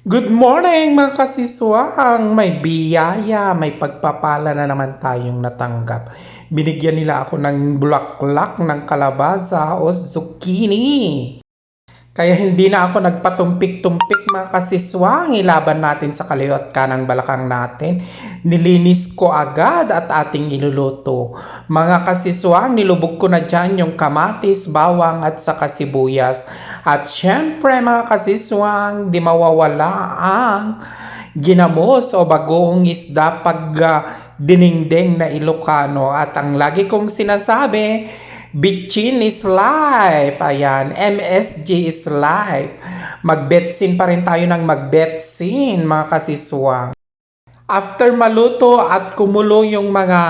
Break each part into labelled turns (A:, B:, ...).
A: Good morning mga kasiswang! May biyaya, may pagpapala na naman tayong natanggap. Binigyan nila ako ng bulaklak ng kalabasa o zucchini. Kaya hindi na ako nagpatumpik-tumpik mga kasiswang. Ilaban natin sa kaliwa at kanang balakang natin. Nilinis ko agad at ating iluluto. Mga kasiswang, nilubog ko na dyan yung kamatis, bawang at saka sibuyas. At syempre mga kasiswang, di mawawala ang ginamos o bagoong isda pag dinengdeng na Ilocano. At ang lagi kong sinasabi, Bitchin is life. Ayan, MSG is life. Magbetsin pa rin tayo ng magbetsin, mga kasiswang. After maluto at kumulo yung mga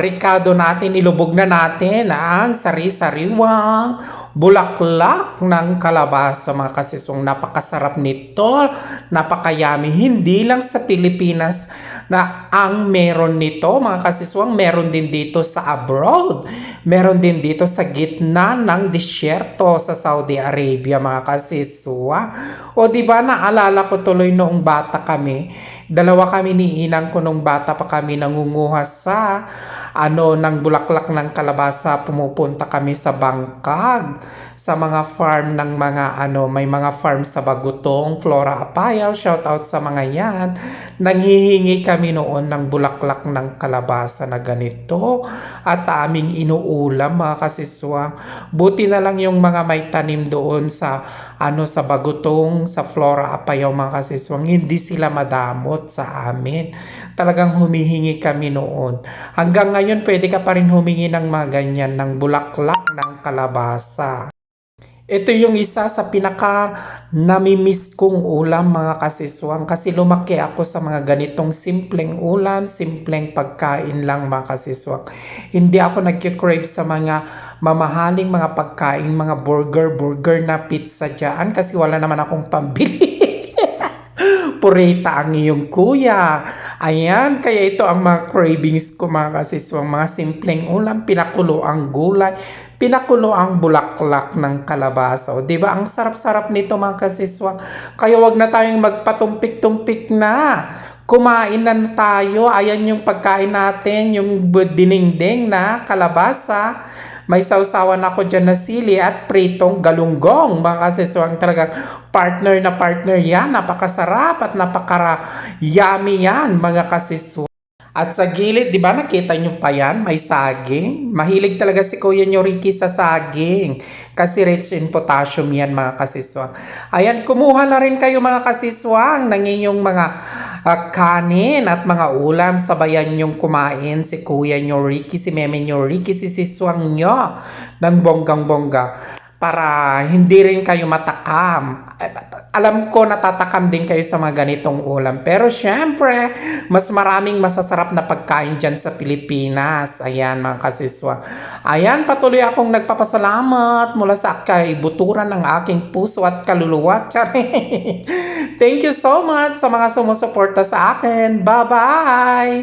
A: ricado natin, ilubog na natin ang sari-sariwang bulaklak ng kalabasa, mga kasiswang. Napakasarap nito, napakayami. Hindi lang sa Pilipinas na ang meron nito, mga kasiswang, meron din dito sa abroad. Meron din dito sa gitna ng disyerto sa Saudi Arabia, mga kasiswang. O di ba naalala ko tuloy noong bata kami, dalawa kami ni inang ko nung bata pa kami nangunguha sa ng bulaklak ng kalabasa. Pumupunta kami sa Bangkag, sa mga farm ng mga may mga farm sa Bagutong, Flora Apayao, shout out sa mga yan. Nanghihingi kami noon ng bulaklak ng kalabasa na ganito at aming inuulam, mga kasiswang. Buti na lang yung mga may tanim doon sa sa Bagutong, sa Flora Apayao, mga kasiswang, hindi sila madamot sa amin. Talagang humihingi kami noon. Hanggang ngayon pwede ka pa rin humingi ng mga ganyan, ng bulaklak ng kalabasa. Ito yung isa sa pinaka namimiss kong ulam, mga kasiswang, kasi lumaki ako sa mga ganitong simpleng ulam, simpleng pagkain lang, mga kasiswang. Hindi ako nagkikrave sa mga mamahaling mga pagkain, mga burger na pizza dyan, kasi wala naman akong pambili. Purita ang iyong kuya. Ayan, kaya ito ang mga cravings ko, mga kasiswang. Mga simpleng ulam, pinakulo ang gulay, pinakulo ang bulaklak ng kalabasa. O, diba? Ang sarap-sarap nito, mga kasiswang. Kaya wag na tayong magpatumpik-tumpik na. Kumain na tayo. Ayan yung pagkain natin, yung dinengdeng na kalabasa. May sausawan ako dyan na sili at pritong galunggong. Mga kasiswang, talagang partner na partner yan. Napakasarap at napaka-yummy yan, mga kasiswang. At sa gilid, di ba nakita nyo pa yan? May saging. Mahilig talaga si Kuya Nyoriki sa saging. Kasi rich in potassium yan, mga kasiswang. Ayan, kumuha na rin kayo, mga kasiswang, ng inyong mga kanin at mga ulam. Sabayan yung kumain si Kuya Nyoriki, si Meme Nyoriki, si siswang nyo ng bonggang-bongga. Para hindi rin kayo matakam. Alam ko natatakam din kayo sa mga ganitong ulam. Pero syempre, mas maraming masasarap na pagkain dyan sa Pilipinas. Ayan, mga kasiswa. Ayan, patuloy akong nagpapasalamat mula sa kaibuturan ng aking puso at kaluluwa. Thank you so much sa mga sumusuporta sa akin. Bye-bye!